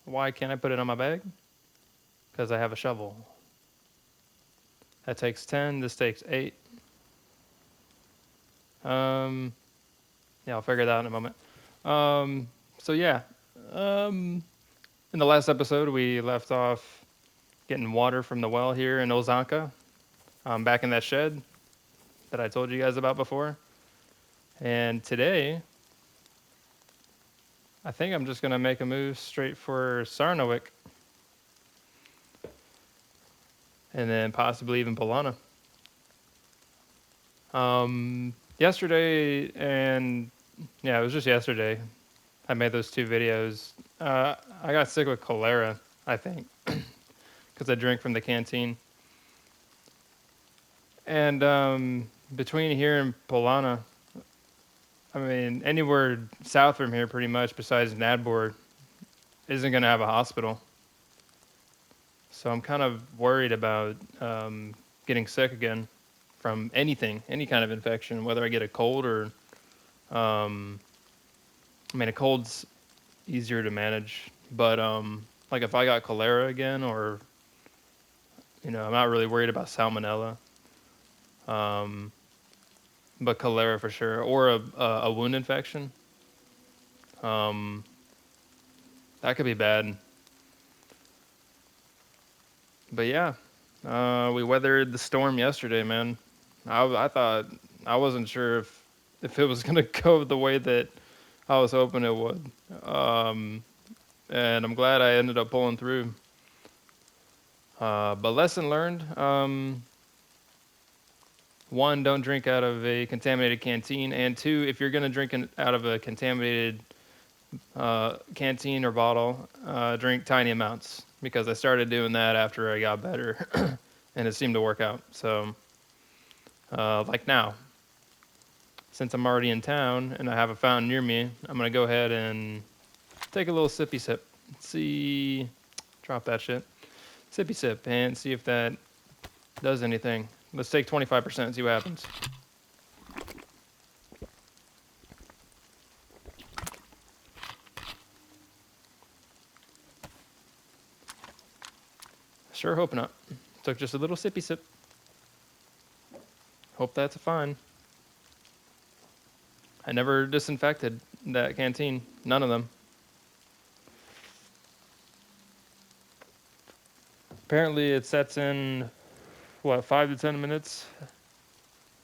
Why can't I put it on my bag? Because I have a shovel. That takes 10. This takes 8. Um, yeah, I'll figure that out in a moment. So yeah, um, in the last episode we left off getting water from the well here in Ozanka, back in that shed that I told you guys about before. And today, I think I'm just gonna make a move straight for Sarnowek, and then possibly even Polana. Yesterday and yeah, it was just yesterday. I made those 2 videos. I got sick with cholera, I think, because I drank from the canteen. And between here and Polana, I mean, anywhere south from here, pretty much, besides Nadbor, isn't going to have a hospital. So I'm kind of worried about getting sick again from anything, any kind of infection, whether I get a cold or, um, I mean, a cold's easier to manage, but like if I got cholera again, or I'm not really worried about salmonella, um, but cholera for sure, or a wound infection, um, that could be bad. But yeah, we weathered the storm yesterday, man. I thought I wasn't sure if it was gonna go the way that I was hoping it would, um, and I'm glad I ended up pulling through. But lesson learned: one, don't drink out of a contaminated canteen, and two, if you're gonna drink out of a contaminated canteen or bottle, drink tiny amounts, because I started doing that after I got better, and it seemed to work out. So, like now, since I'm already in town and I have a fountain near me, I'm gonna go ahead and take a little sippy sip. See, drop that shit. Sippy sip and see if that does anything. Let's take 25% and see what happens. Sure hope not. Took just a little sippy sip. Hope that's fine. I never disinfected that canteen. None of them. Apparently, it sets in, what, 5 to 10 minutes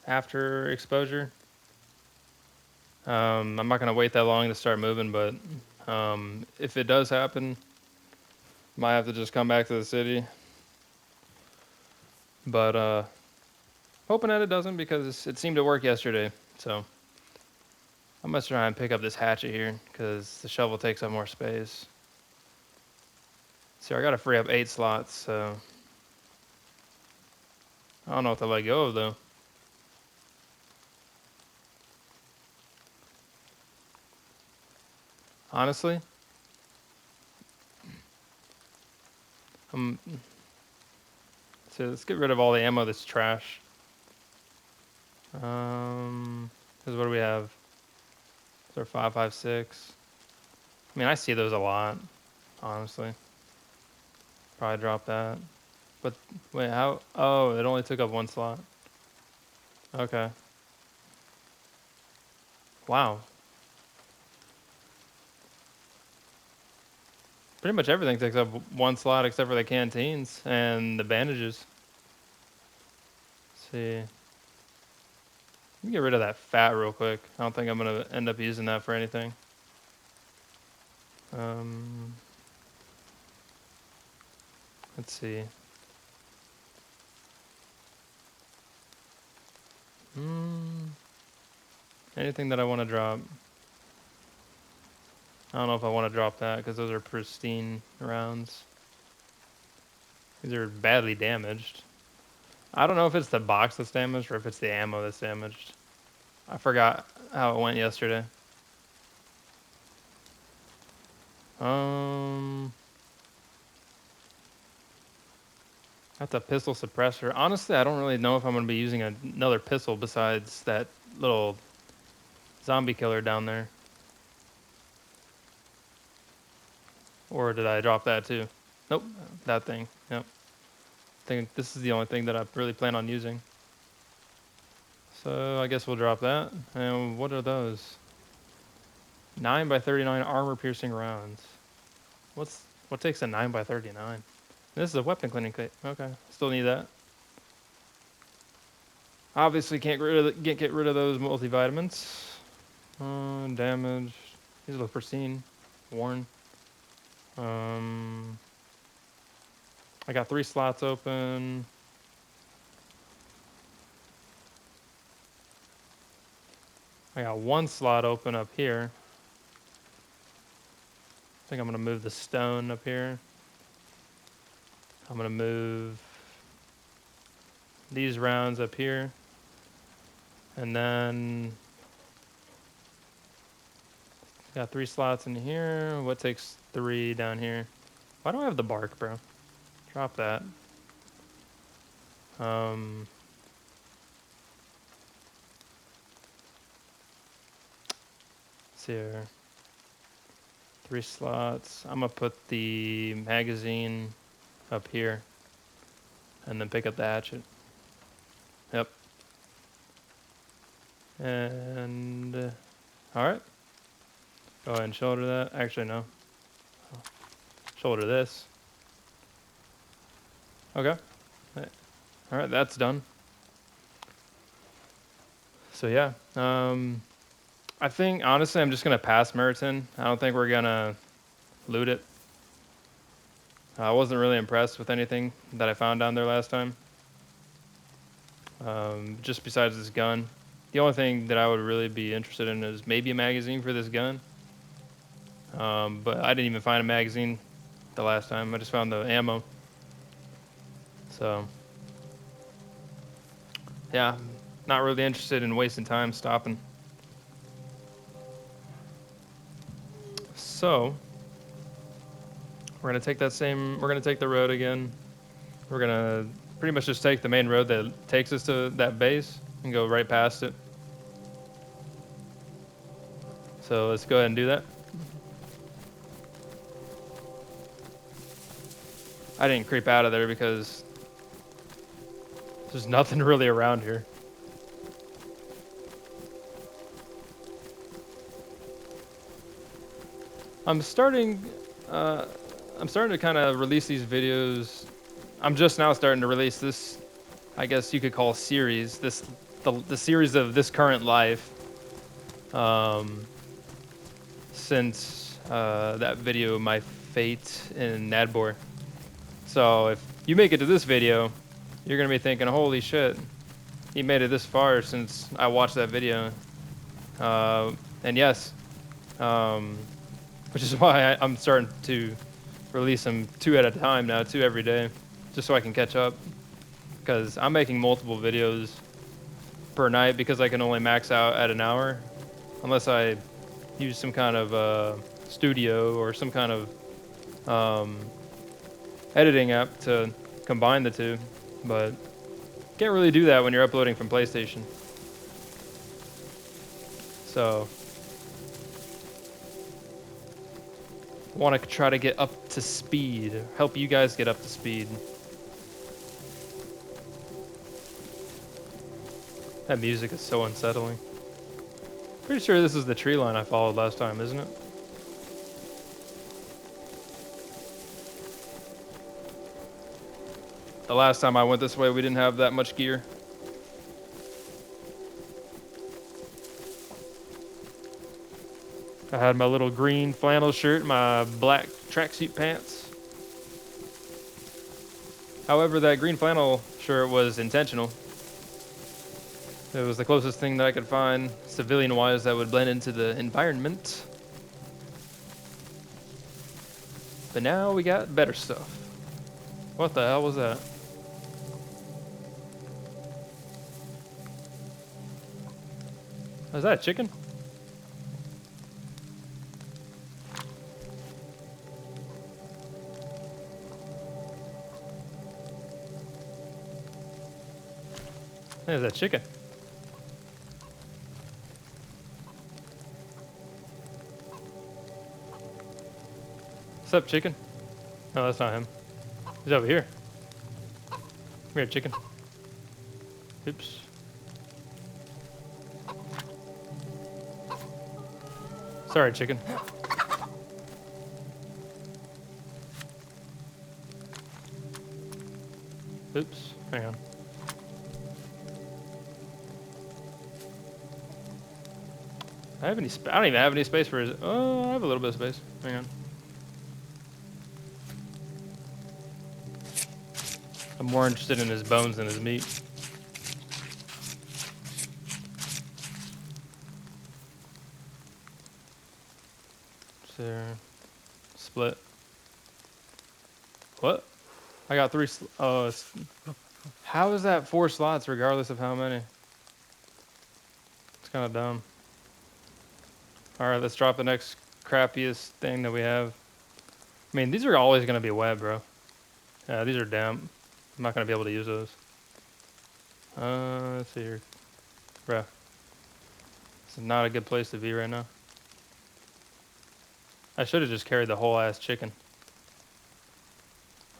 after exposure. I'm not going to wait that long to start moving, but if it does happen, might have to just come back to the city. But hoping that it doesn't, because it seemed to work yesterday. So I must try and pick up this hatchet here, because the shovel takes up more space. See, I got to free up 8 slots, so I don't know what to let go of, though. Honestly, so let's get rid of all the ammo that's trash. Because what do we have? They're 5.56. I mean, I see those a lot, honestly. Probably drop that. But wait, how? Oh, it only took up 1 slot. Okay. Wow. Pretty much everything takes up 1 slot except for the canteens and the bandages. Let's see. Let me get rid of that fat real quick. I don't think I'm gonna end up using that for anything. Um, let's see. Anything that I want to drop. I don't know if I want to drop that because those are pristine rounds. These are badly damaged. I don't know if it's the box that's damaged or if it's the ammo that's damaged. I forgot how it went yesterday. That's a pistol suppressor. Honestly, I don't really know if I'm going to be using another pistol besides that little zombie killer down there. Or did I drop that too? Nope, that thing. Yep. I think this is the only thing that I really plan on using. So I guess we'll drop that. And what are those? 9x39 armor-piercing rounds. What takes a 9x39? This is a weapon cleaning kit. Okay, still need that. Obviously can't get rid of those multivitamins. Damage. These look pristine. Worn. I got 3 slots open. I got 1 slot open up here. I think I'm gonna move the stone up here. I'm gonna move these rounds up here. And then got 3 slots in here. What takes 3 down here? Why don't I have the bark, bro? Drop that. Let's see here. 3 slots. I'm gonna put the magazine up here and then pick up the hatchet. Yep. And all right. Go ahead and shoulder that. Actually, no. Shoulder this. Okay. All right, that's done. So yeah, I think honestly I'm just gonna pass Meriton. I don't think we're gonna loot it. I wasn't really impressed with anything that I found down there last time. Just besides this gun. The only thing that I would really be interested in is maybe a magazine for this gun. But I didn't even find a magazine the last time. I just found the ammo. So yeah, not really interested in wasting time stopping. So we're gonna take the road again. We're gonna pretty much just take the main road that takes us to that base and go right past it. So let's go ahead and do that. I didn't creep out of there because there's nothing really around here. I'm starting to kind of release these videos. I'm just now starting to release this, I guess you could call series, the series of this current life. Since that video, My Fate in Nadbor. So if you make it to this video, you're gonna be thinking, holy shit, he made it this far since I watched that video. And yes, which is why I'm starting to release them 2 at a time now, 2 every day, just so I can catch up. Because I'm making multiple videos per night because I can only max out at an hour, unless I use some kind of studio or some kind of editing app to combine the two. But can't really do that when you're uploading from PlayStation. So want to try to get up to speed, help you guys get up to speed. That music is so unsettling. Pretty sure this is the tree line I followed last time, isn't it? The last time I went this way, we didn't have that much gear. I had my little green flannel shirt and my black tracksuit pants. However, that green flannel shirt was intentional. It was the closest thing that I could find, civilian-wise, that would blend into the environment. But now we got better stuff. What the hell was that? Is that a chicken? There's that chicken. What's up, chicken? No, that's not him. He's over here. Come here, chicken. Oops. Sorry, chicken. Oops. Hang on. I have any? I don't even have any space for his. Oh, I have a little bit of space. Hang on. I'm more interested in his bones than his meat. There. Split. What? I got 3. Oh, how is that 4 slots regardless of how many? It's kind of dumb. All right, let's drop the next crappiest thing that we have. I mean, these are always going to be wet, bro. Yeah, these are damp. I'm not going to be able to use those. Let's see here. Bro. This is not a good place to be right now. I should have just carried the whole ass chicken.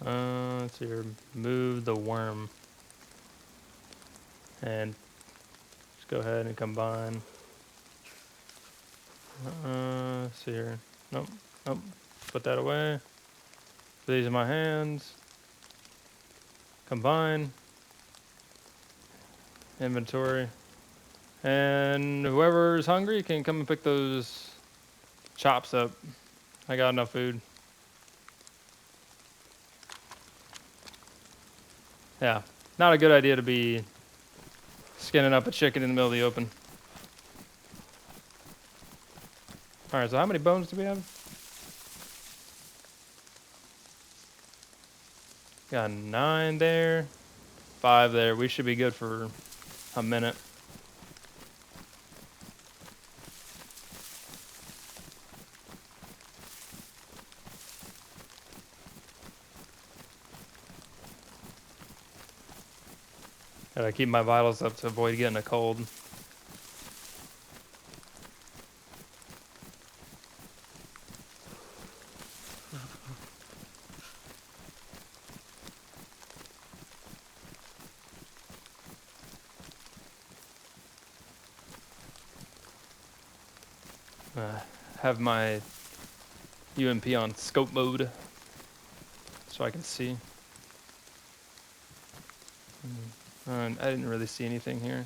Let's see here. Move the worm. And just go ahead and combine. Let's see here. Nope. Nope. Put that away. These are my hands. Combine. Inventory. And whoever's hungry can come and pick those chops up. I got enough food. Yeah, not a good idea to be skinning up a chicken in the middle of the open. All right, so how many bones do we have? Got 9 there, 5 there. We should be good for a minute. Gotta keep my vitals up to avoid getting a cold. Have my UMP on scope mode so I can see. I didn't really see anything here.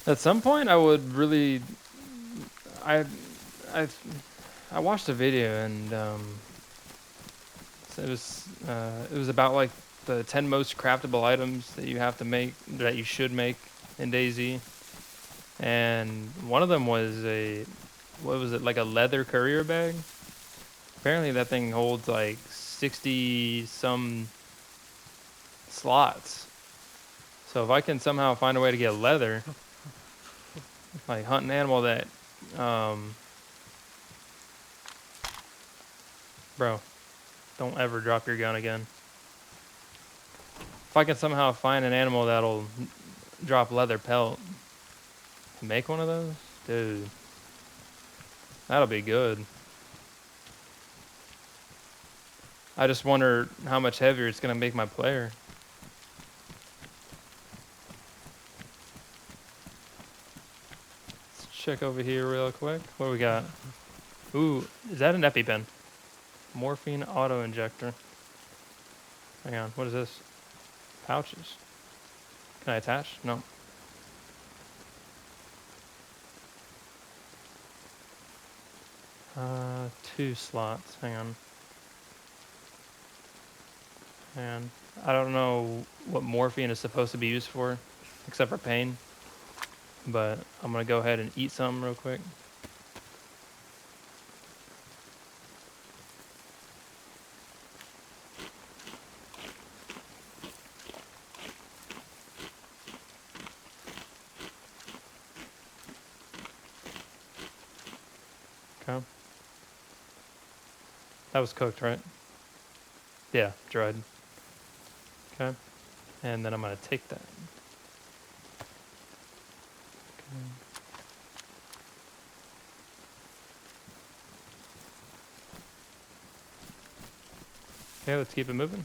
At some point, I would really. I watched a video and so it was about like the 10 most craftable items that you have to make, that you should make in DayZ, and one of them was what was it, like a leather courier bag. Apparently that thing holds like 60 some slots. So if I can somehow find a way to get leather, like hunt an animal that bro, don't ever drop your gun again. If I can somehow find an animal that'll drop leather pelt, make one of those, dude, that'll be good. I just wonder how much heavier it's gonna make my player. Let's check over here real quick. What do we got? Ooh, is that an EpiPen? Morphine auto injector. Hang on, what is this? Pouches. Can I attach? No. Uh, 2 slots. Hang on. And I don't know what morphine is supposed to be used for, except for pain. But I'm gonna go ahead and eat some real quick. Okay. That was cooked, right? Yeah, dried. Okay. And then I'm gonna take that. Okay, let's keep it moving.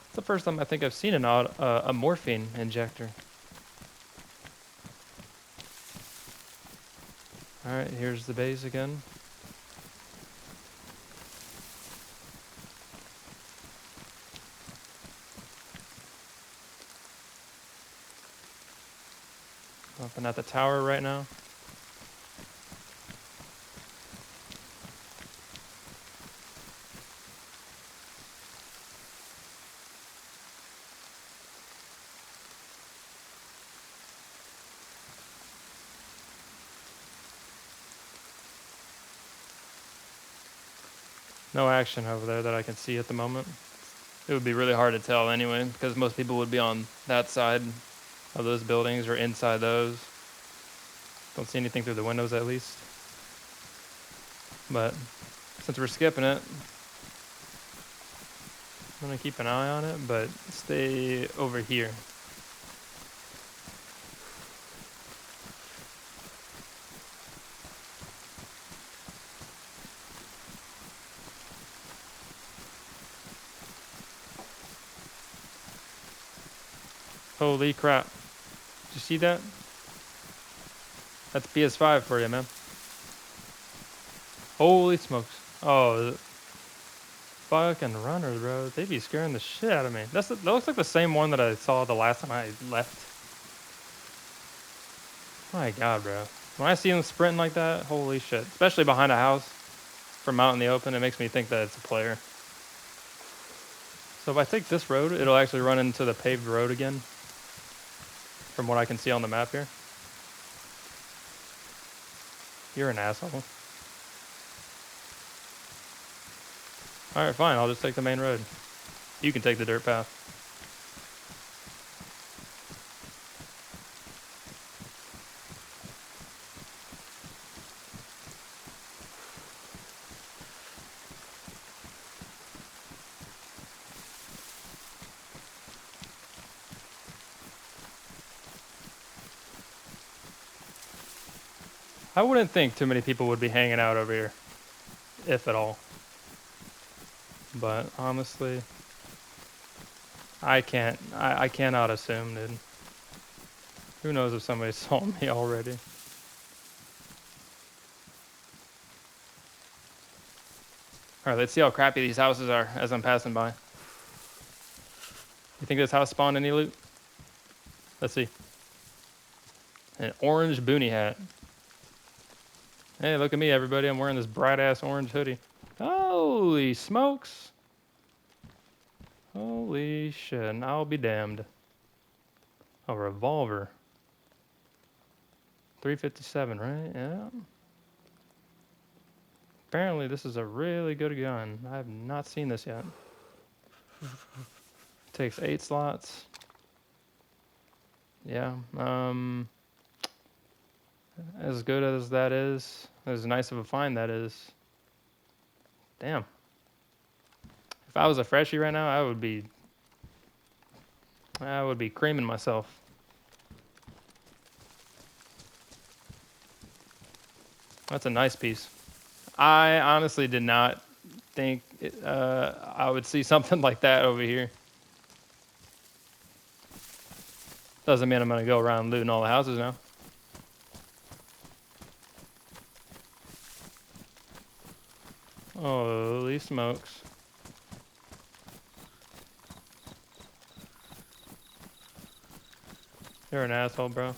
It's the first time I think I've seen a morphine injector. Alright, here's the base again. Up at the tower right now. No action over there that I can see at the moment. It would be really hard to tell anyway, because most people would be on that side of those buildings or inside those. Don't see anything through the windows at least. But since we're skipping it, I'm gonna keep an eye on it, but stay over here. Holy crap. Did you see that? That's PS5 for you, man. Holy smokes. Oh, fucking runners, bro. They be scaring the shit out of me. That looks like the same one that I saw the last time I left. My god, bro. When I see them sprinting like that, holy shit. Especially behind a house from out in the open, it makes me think that it's a player. So if I take this road, it'll actually run into the paved road again. From what I can see on the map here. You're an asshole. Alright, fine. I'll just take the main road. You can take the dirt path. I wouldn't think too many people would be hanging out over here. If at all. But honestly, I cannot assume, dude. Who knows if somebody saw me already. Alright, let's see how crappy these houses are as I'm passing by. You think this house spawned any loot? Let's see. An orange boonie hat. Hey, look at me, everybody. I'm wearing this bright-ass orange hoodie. Holy smokes. Holy shit. And I'll be damned. A revolver. 357, right? Yeah. Apparently, this is a really good gun. I have not seen this yet. Takes 8 slots. Yeah. As good as that is, as nice of a find that is. Damn. If I was a freshie right now, I would be creaming myself. That's a nice piece. I honestly did not think I would see something like that over here. Doesn't mean I'm gonna go around looting all the houses now. Holy smokes. You're an asshole, bro.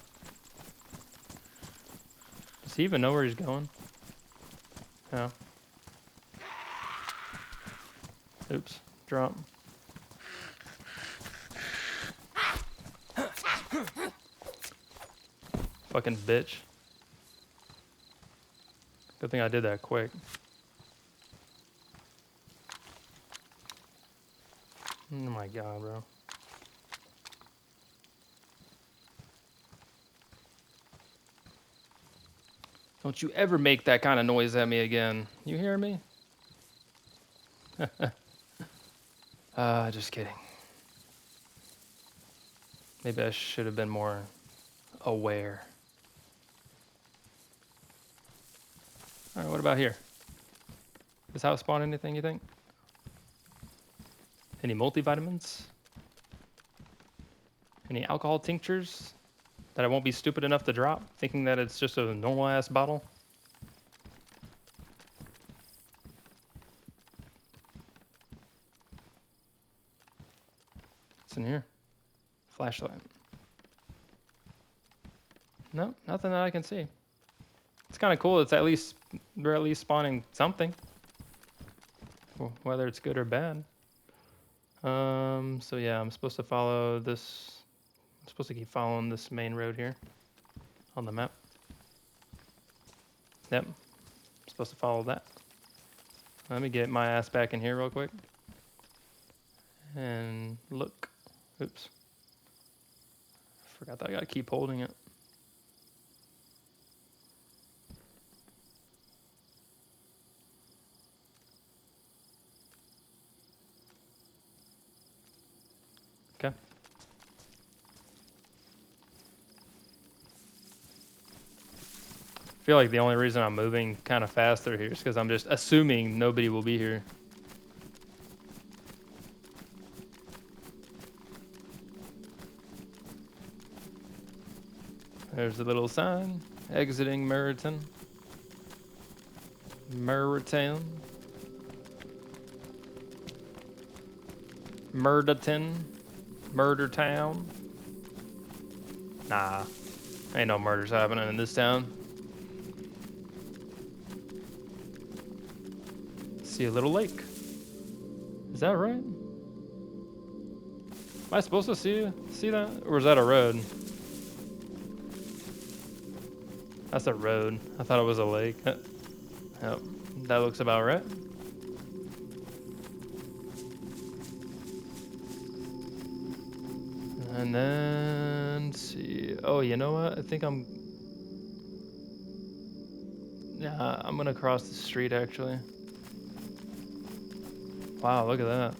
Does he even know where he's going? No. Oops. Drop. Fucking bitch. Good thing I did that quick. Oh my god, bro. Don't you ever make that kind of noise at me again. You hear me? Just kidding. Maybe I should have been more aware. All right, what about here? Does house spawn anything, you think? Any multivitamins? Any alcohol tinctures that I won't be stupid enough to drop, thinking that it's just a normal ass bottle? What's in here? Flashlight. No, nothing that I can see. It's kind of cool. It's at least they're at least spawning something, whether it's good or bad. So yeah, I'm supposed to follow this. I'm supposed to keep following this main road here on the map. Yep, I'm supposed to follow that. Let me get my ass back in here real quick. And look. Oops. Forgot that I gotta keep holding it. Okay. I feel like the only reason I'm moving kind of fast through here is because I'm just assuming nobody will be here. There's a little sign, exiting Meriton. Meriton. Murder Town. Nah, ain't no murders happening in this town. See a little lake. Is that right? Am I supposed to see that? Or is that a road? That's a road. I thought it was a lake. Yep, that looks about right. And then, let's see. Oh, you know what? I think I'm gonna cross the street actually. Wow, look at that.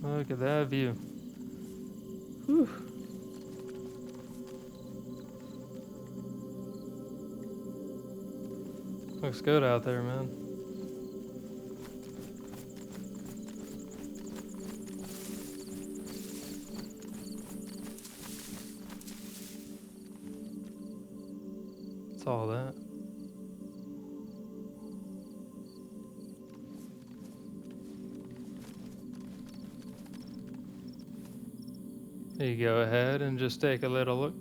Look at that view. Whew. Looks good out there, man. It's all that. You go ahead and just take a little look.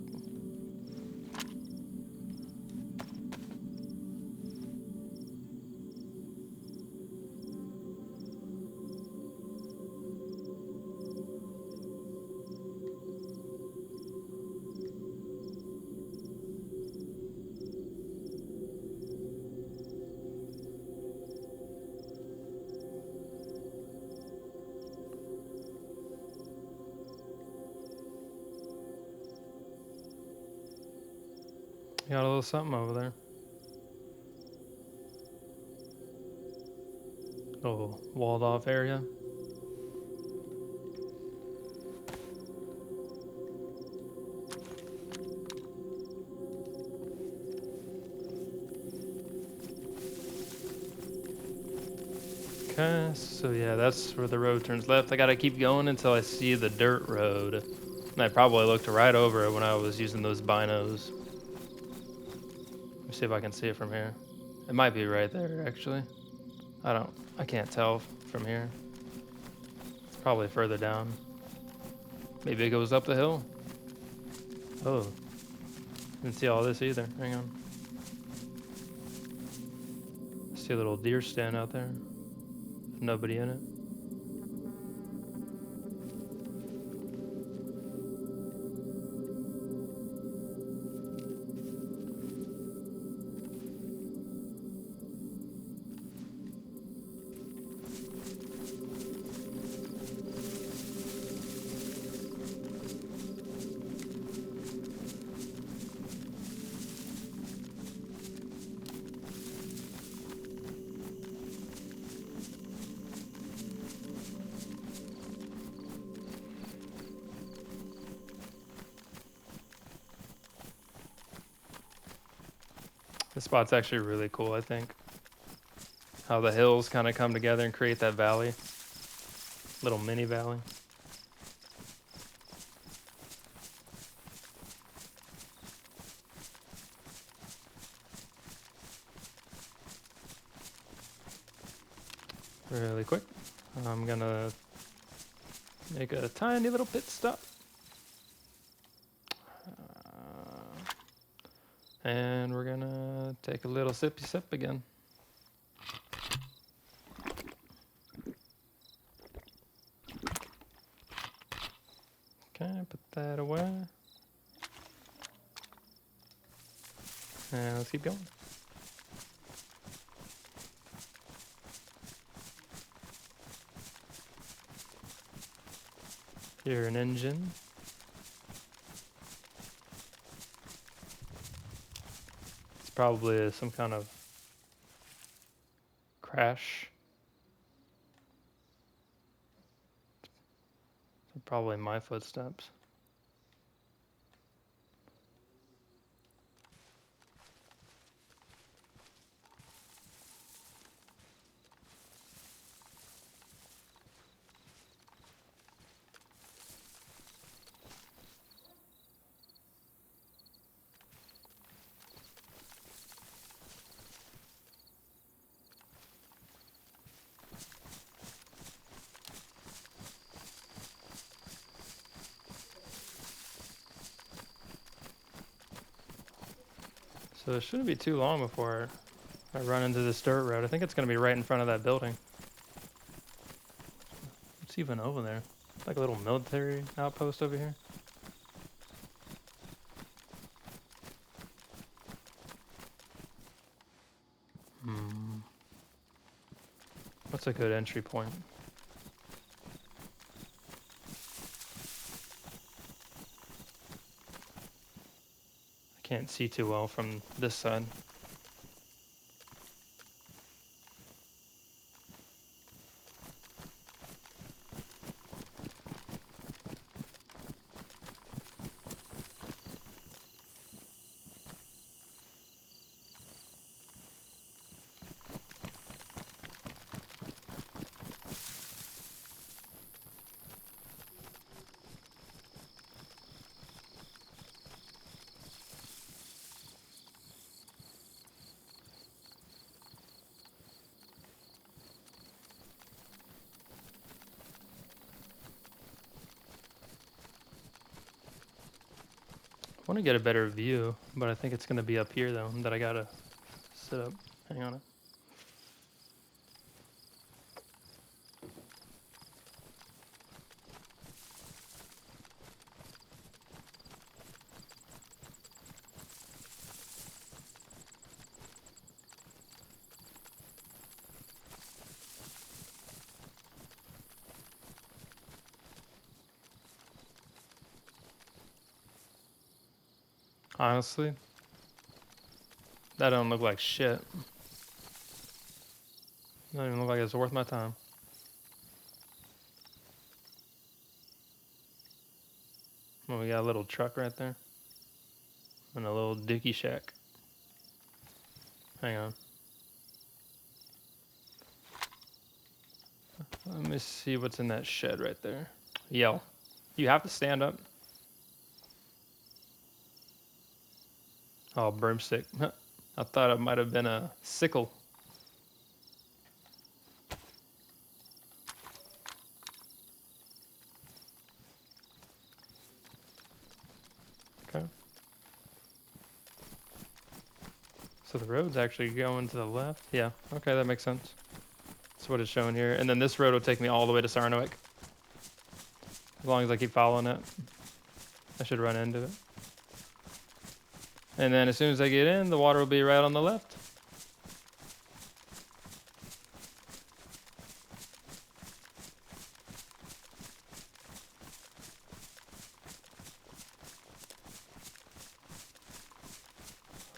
You got a little something over there. Little walled off area. Okay, so yeah, that's where the road turns left. I gotta keep going until I see the dirt road. And I probably looked right over it when I was using those binos. Let me see if I can see it from here. It might be right there, actually. I can't tell from here. It's probably further down. Maybe it goes up the hill. Oh, didn't see all this either. Hang on. I see a little deer stand out there. Nobody in it. This spot's actually really cool, I think. How the hills kind of come together and create that valley. Little mini valley. Really quick, I'm gonna make a tiny little pit stop. And we're gonna take a little sippy sip again. Okay, put that away. And let's keep going. Hear an engine. It's probably some kind of crash. Probably my footsteps. So it shouldn't be too long before I run into this dirt road. I think it's going to be right in front of that building. What's even over there? Like a little military outpost over here. What's a good entry point? I can't see too well from this side. I want to get a better view, but I think it's going to be up here though, that I gotta sit up. Hang on. Honestly, that don't look like shit. Doesn't even look like it's worth my time. Well, we got a little truck right there. And a little dicky shack. Hang on. Let me see what's in that shed right there. Yo, you have to stand up. Oh, broomstick. I thought it might have been a sickle. Okay. So the road's actually going to the left? Yeah, okay, that makes sense. That's what it's showing here. And then this road will take me all the way to Sarnowek. As long as I keep following it, I should run into it. And then as soon as I get in, the water will be right on the left.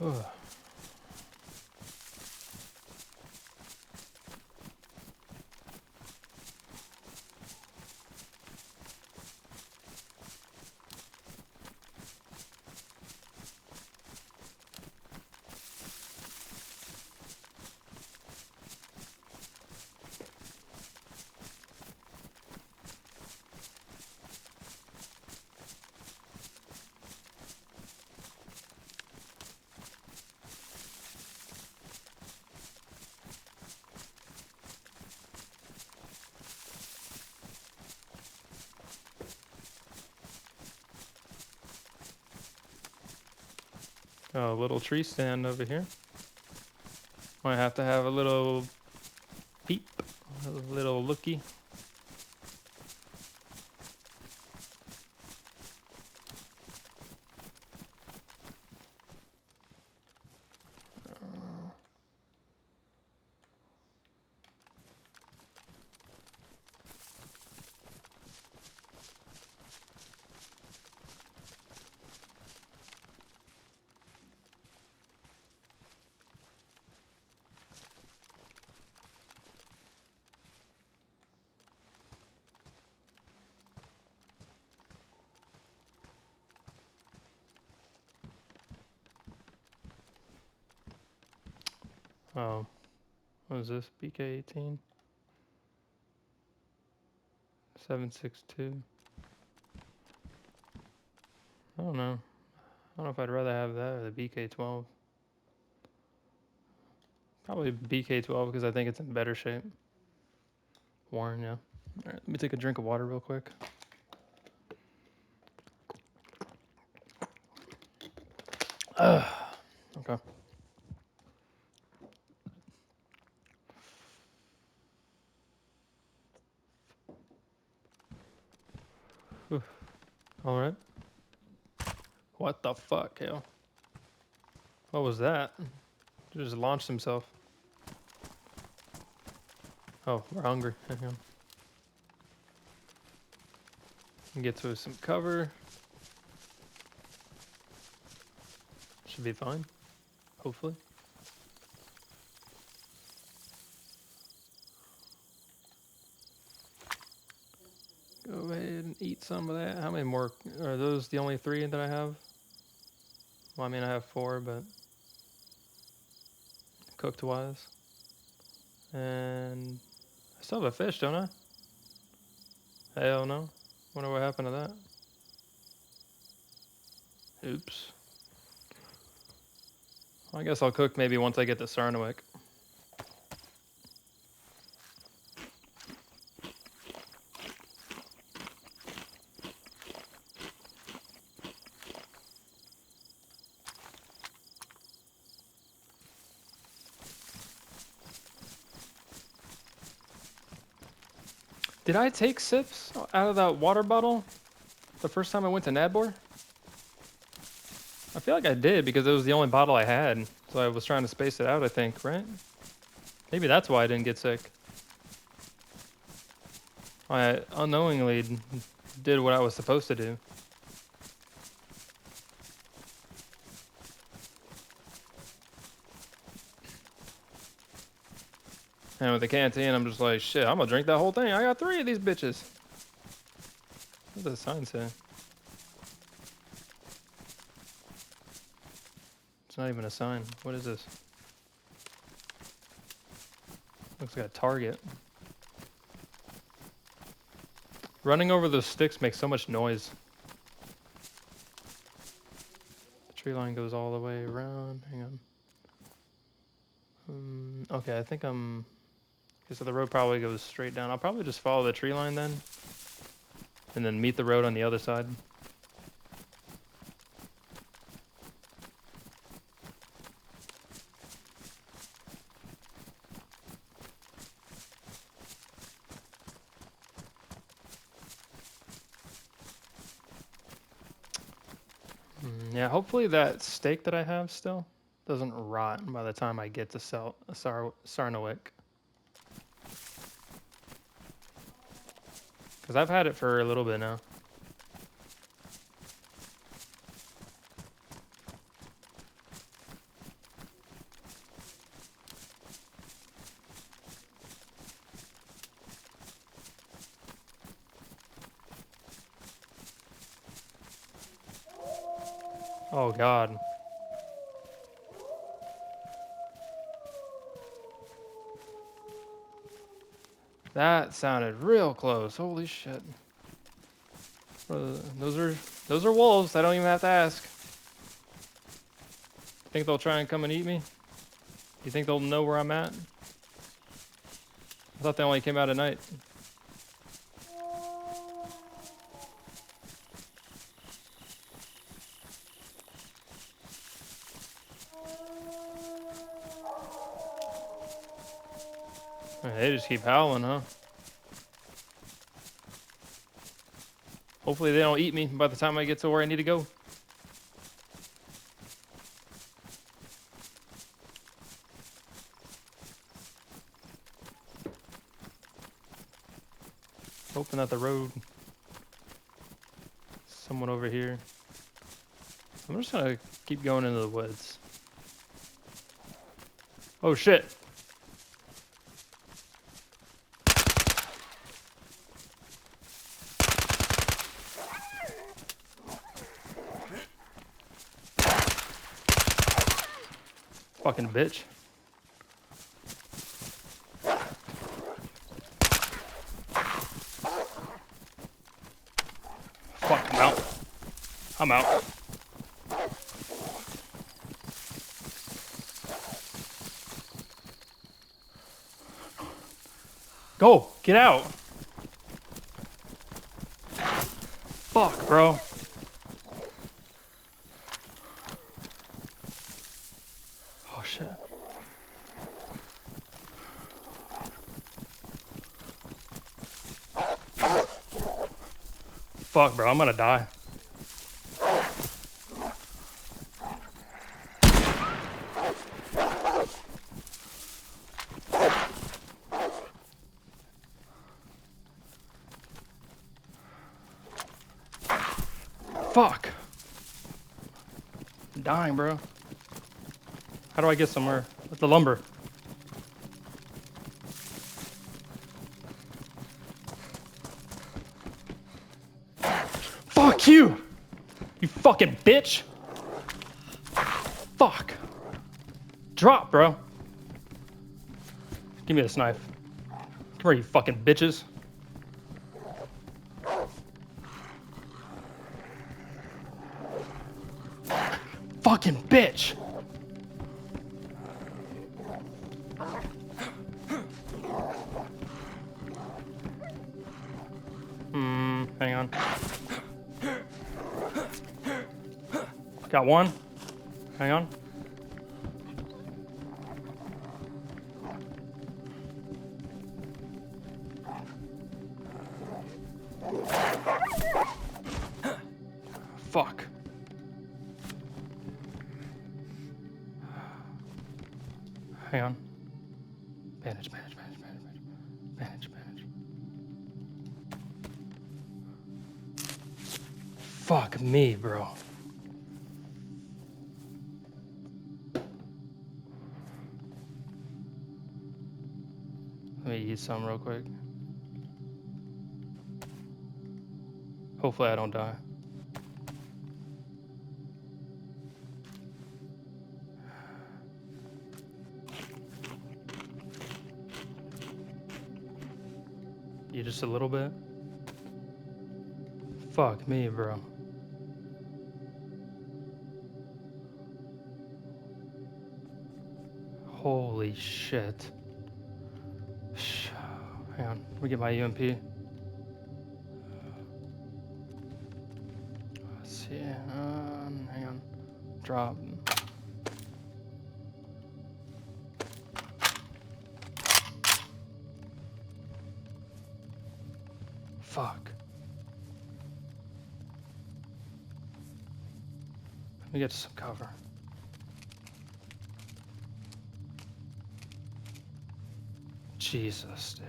Ugh. Oh, a little tree stand over here. Might have to have a little peep, a little looky. Oh, what is this? BK18? 762. I don't know. I don't know if I'd rather have that or the BK12. Probably BK12 because I think it's in better shape. Worn, yeah. All right, let me take a drink of water real quick. Okay. All right. What the fuck, hell? What was that? He just launched himself. Oh, we're hungry. Hang on. Get to some cover. Should be fine. Hopefully. Go ahead and eat some of that. How many more? Are those the only 3 that I have? Well, I mean, I have 4, but cooked wise. And I still have a fish, don't I? Hell no. Wonder what happened to that. Oops. Well, I guess I'll cook maybe once I get to Sarnowek. Did I take sips out of that water bottle the first time I went to Nadbor? I feel like I did because it was the only bottle I had. So I was trying to space it out, I think, right? Maybe that's why I didn't get sick. I unknowingly did what I was supposed to do. And with the canteen, I'm just like, shit, I'm gonna drink that whole thing. I got 3 of these bitches. What does the sign say? It's not even a sign. What is this? Looks like a target. Running over those sticks makes so much noise. The tree line goes all the way around. Hang on. Okay, I think I'm... Okay, so the road probably goes straight down. I'll probably just follow the tree line then. And then meet the road on the other side. Yeah, hopefully that steak that I have still doesn't rot by the time I get to Sarnowek. Because I've had it for a little bit now. Oh God. That sounded real close. Holy shit. Those are wolves. I don't even have to ask. Think they'll try and come and eat me? You think they'll know where I'm at? I thought they only came out at night. They just keep howling, huh? Hopefully they don't eat me by the time I get to where I need to go. Hoping that the road... Someone over here. I'm just gonna keep going into the woods. Oh shit! Fucking bitch. Fuck, I'm out. I'm out. Go! Get out! Fuck, bro. Oh shit. Fuck, bro, I'm gonna die. Fuck. I'm dying, bro. How do I get somewhere with the lumber? Fuck you! You fucking bitch! Fuck. Drop, bro. Give me this knife. Come here, you fucking bitches. Fucking bitch! Hang on. Got one. Hang on. Fuck. Hang on. Bandage, bandage, bandage, bandage, bandage, bandage. Fuck me, bro. Let me eat some real quick. Hopefully I don't die. You just a little bit? Fuck me, bro. Holy shit. Hang on, let me get my UMP. Let's see, hang on. Drop. Fuck. Let me get some cover. Jesus, dude.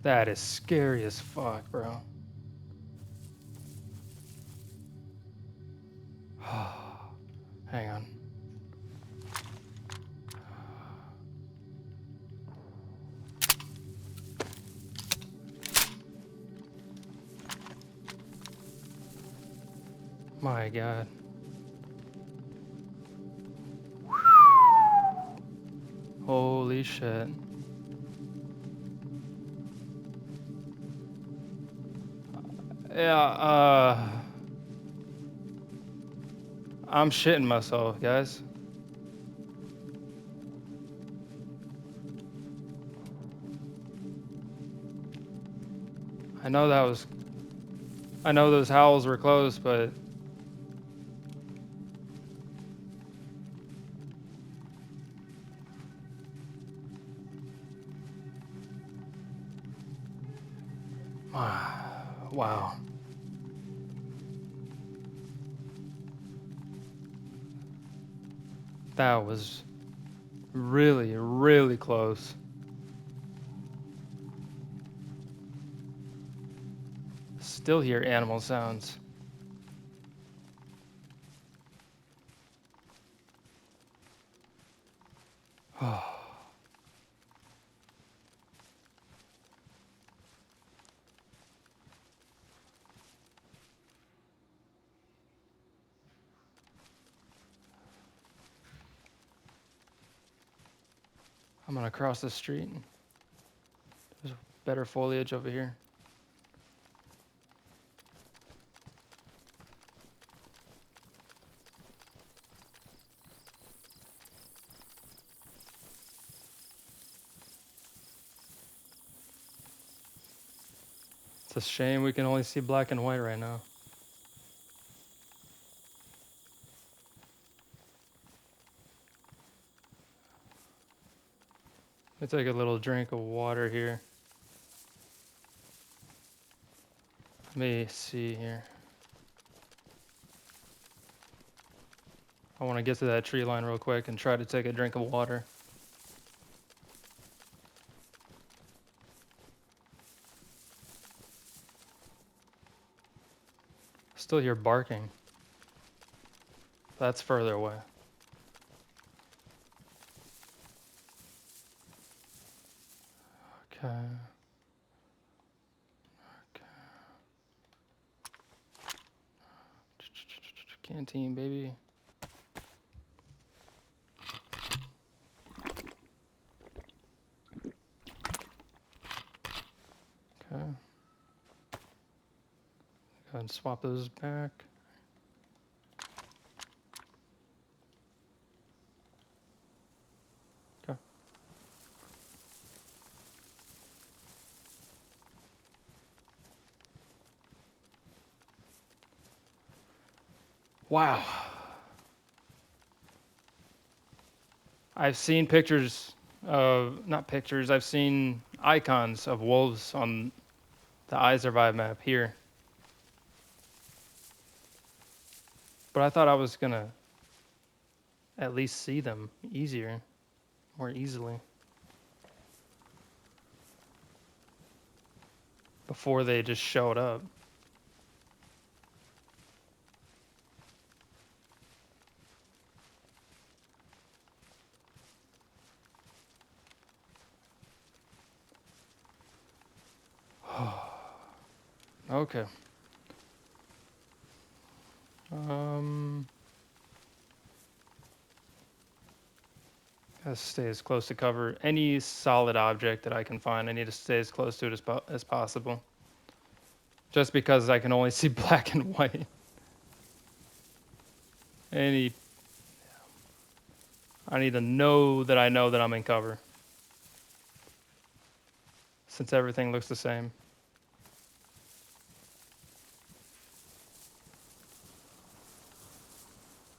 That is scary as fuck, bro. Hang on. My God. Holy shit. Yeah, I'm shitting myself, guys. I know those howls were close, but Wow. That was really, really close. Still hear animal sounds. I'm gonna cross the street. There's better foliage over here. It's a shame we can only see black and white right now. Let me take a little drink of water here. Let me see here. I want to get to that tree line real quick and try to take a drink of water. Still hear barking. That's further away. Okay. Canteen, baby. Okay. Go ahead and swap those back. Okay. Wow. I've seen pictures of, not pictures, I've seen icons of wolves on the iSurvive map here. But I thought I was gonna at least see them easier, more easily. Before they just showed up. Okay. Gotta stay as close to cover. Any solid object that I can find, I need to stay as close to it as possible. Just because I can only see black and white. I need to know that I know that I'm in cover. Since everything looks the same.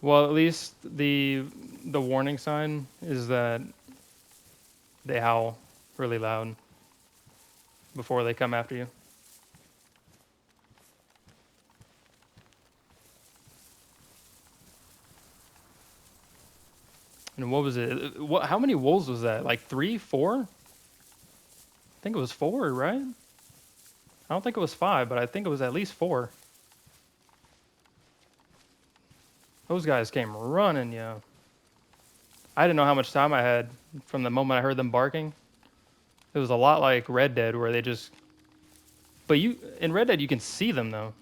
Well, at least the warning sign is that they howl really loud before they come after you. And what was it? How many wolves was that? Like 3, 4? I think it was 4, right? I don't think it was 5, but I think it was at least 4. Those guys came running, yeah. I didn't know how much time I had from the moment I heard them barking. It was a lot like Red Dead where they just... But in Red Dead you can see them though.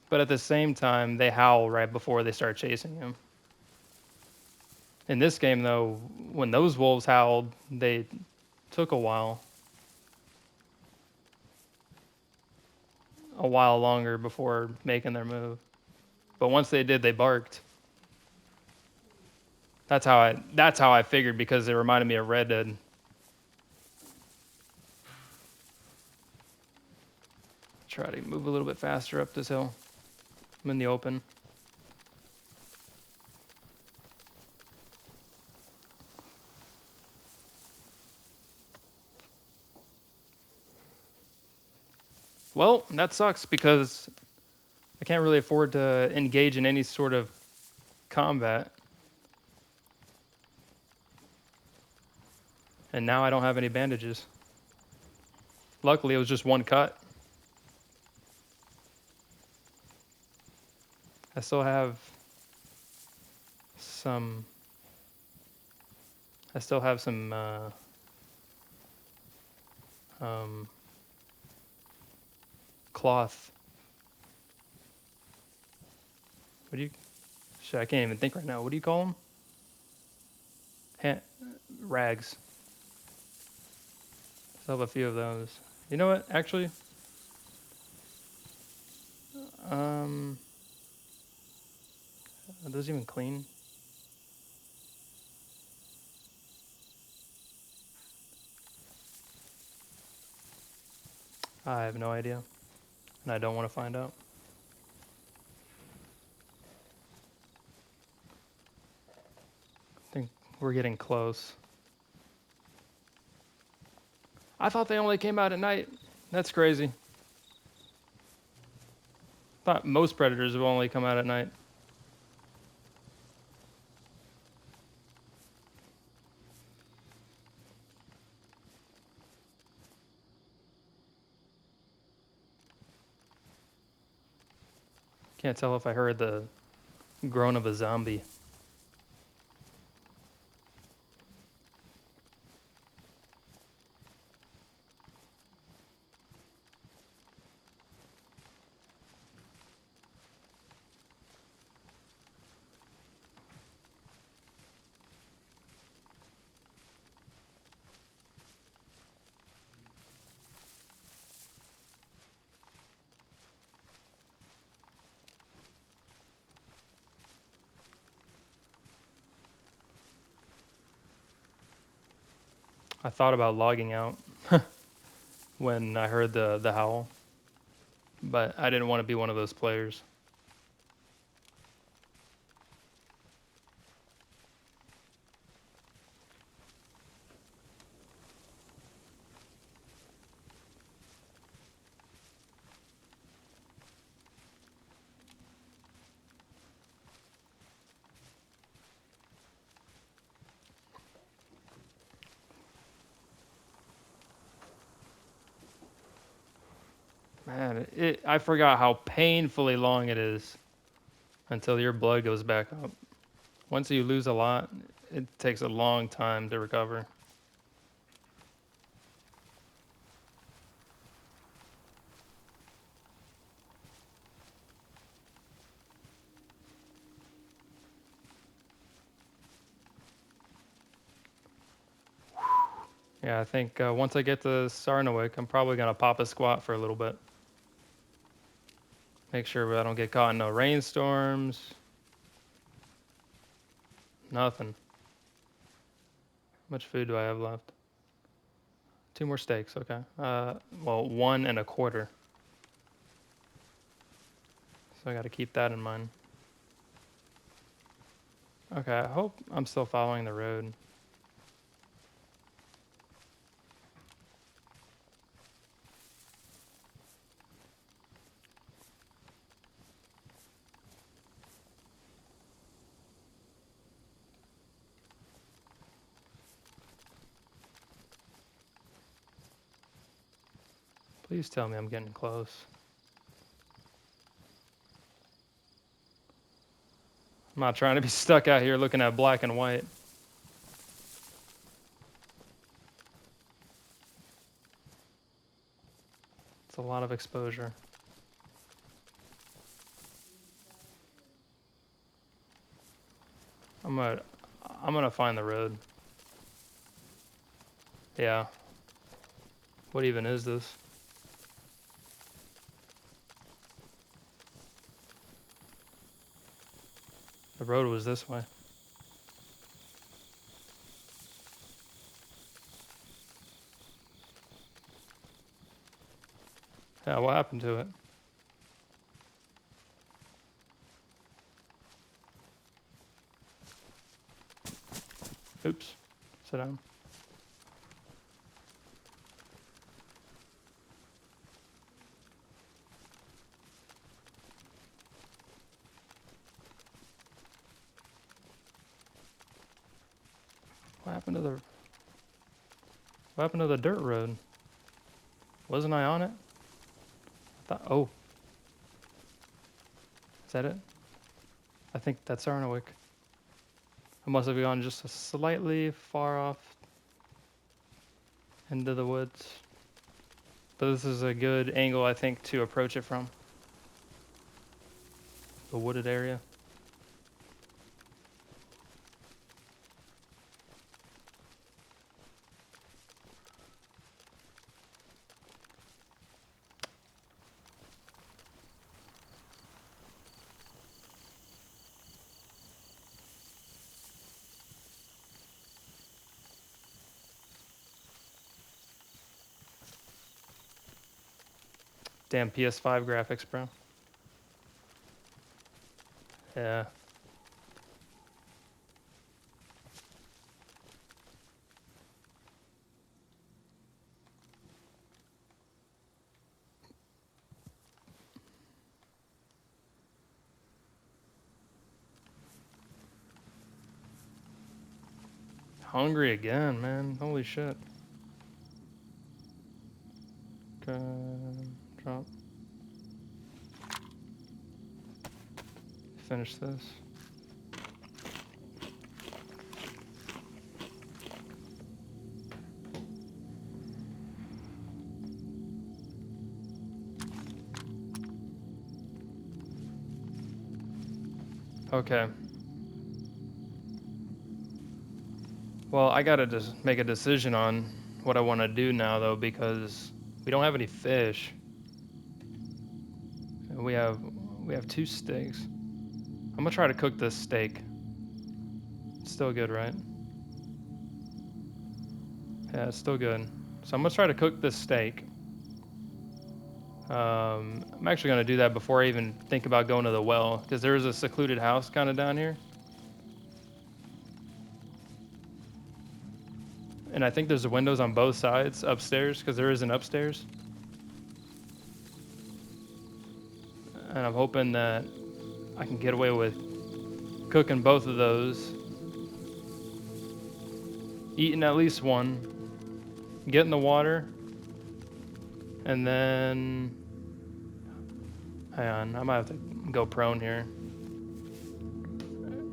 But at the same time, they howl right before they start chasing you. In this game though, when those wolves howled, they took a while. A while longer before making their move. But once they did, they barked. That's how I figured because it reminded me of Red Dead. Try to move a little bit faster up this hill. I'm in the open. Well, that sucks because I can't really afford to engage in any sort of combat. And now I don't have any bandages. Luckily, it was just one cut. I still have some. I still have some um, cloth. What do you? Shit, I can't even think right now. What do you call them? Rags. Still have a few of those. You know what? Actually, um, are those even clean? I have no idea, and I don't want to find out. I think we're getting close. I thought they only came out at night. That's crazy. Thought most predators will only come out at night. Can't tell if I heard the groan of a zombie. I thought about logging out when I heard the howl, but I didn't want to be one of those players. Man, I forgot how painfully long it is until your blood goes back up. Once you lose a lot, it takes a long time to recover. Yeah, I think once I get to Sarnowek, I'm probably going to pop a squat for a little bit. Make sure I don't get caught in no rainstorms. Nothing. How much food do I have left? 2 more steaks, okay. Well, 1 1/4. So I got to keep that in mind. Okay, I hope I'm still following the road. Please tell me I'm getting close. I'm not trying to be stuck out here looking at black and white. It's a lot of exposure. I'm gonna I'm gonna find the road. Yeah. What even is this? The road was this way. Yeah, what happened to it? Oops. Sit down. happened to the... What happened to the dirt road? Wasn't I on it? I thought... Oh. Is that it? I think that's Sarnowek. I must have gone just slightly far off into the woods. But this is a good angle, I think, to approach it from. The wooded area. Damn PS5 graphics, bro. Yeah. Hungry again, man. Holy shit. Okay, drop. Finish this. Okay. Well, I gotta just make a decision on what I want to do now, though, because we don't have any fish. We have 2 steaks. I'm gonna try to cook this steak. It's still good, right? Yeah, it's still good. So I'm gonna try to cook this steak. I'm actually gonna do that before I even think about going to the well, because there is a secluded house kind of down here. And I think there's windows on both sides upstairs, because there is an upstairs. And I'm hoping that I can get away with cooking both of those. Eating at least one. Get in the water. And then... Hang on, I might have to go prone here.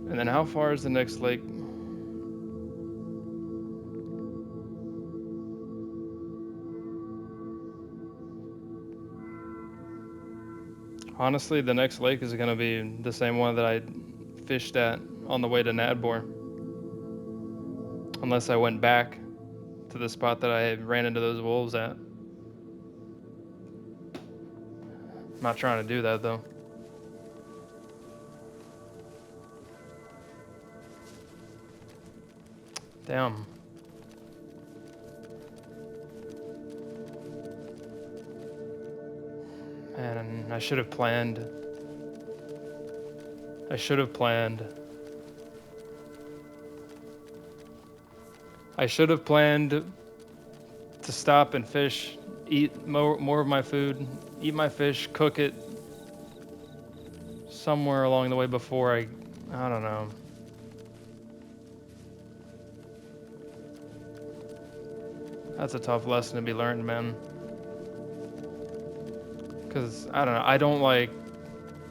And then how far is the next lake? Honestly, the next lake is going to be the same one that I fished at on the way to Nadbor. Unless I went back to the spot that I ran into those wolves at. I'm not trying to do that, though. Damn. Man, I should have planned. I should have planned. I should have planned to stop and fish, eat more of my food, eat my fish, cook it somewhere along the way before I don't know. That's a tough lesson to be learned, man. Because, I don't know, I don't like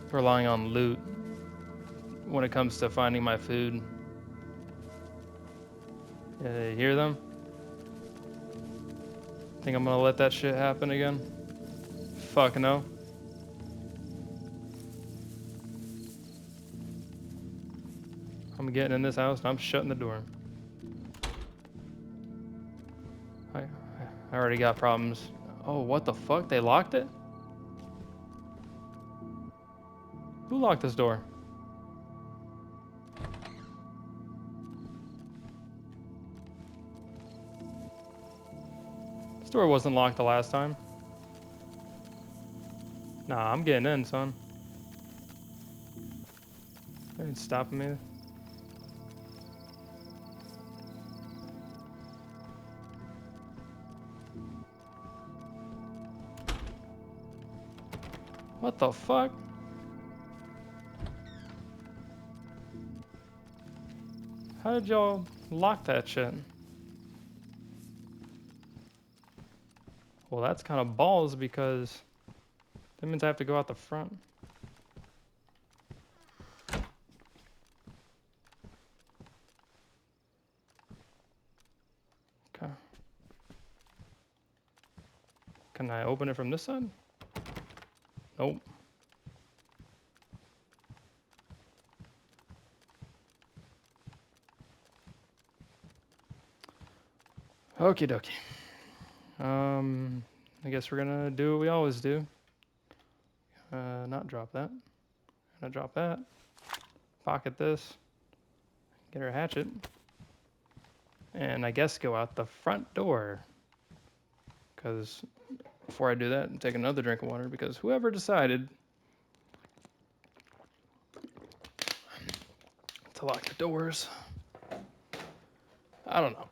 relying on loot when it comes to finding my food. Yeah, you hear them? Think I'm gonna let that shit happen again? Fuck no. I'm getting in this house and I'm shutting the door. I already got problems. Oh, what the fuck? They locked it? Who locked this door? This door wasn't locked the last time. Nah, I'm getting in, son. They ain't stopping me. What the fuck? How did y'all lock that shit? Well, that's kind of balls because that means I have to go out the front. Okay. Can I open it from this side? Nope. Okie dokie. I guess we're gonna do what we always do. Not drop that. Gonna drop that. Pocket this. Get our hatchet. And I guess go out the front door. Because before I do that, take another drink of water. Because whoever decided to lock the doors, I don't know.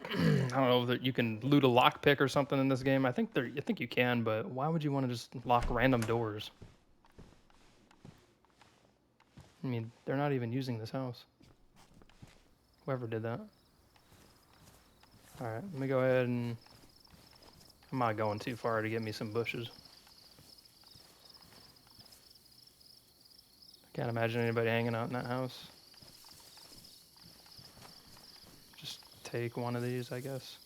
I don't know that you can loot a lockpick or something in this game. I think you can, but why would you want to just lock random doors? I mean, they're not even using this house. Whoever did that. All right, let me go ahead and I'm not going too far to get me some bushes. Can't imagine anybody hanging out in that house. Just take one of these, I guess.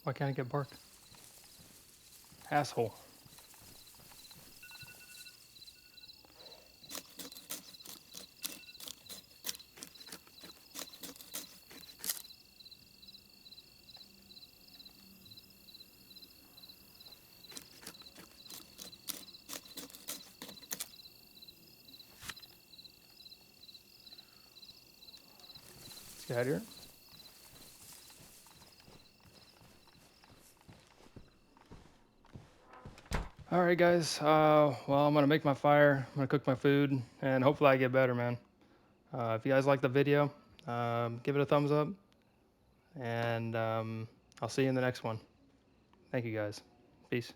Why can't I get bark? Asshole. Let's get out of here. All right, guys. Well, I'm gonna make my fire. I'm gonna cook my food, and hopefully I get better, man. If you guys like the video, give it a thumbs up, and I'll see you in the next one. Thank you, guys. Peace.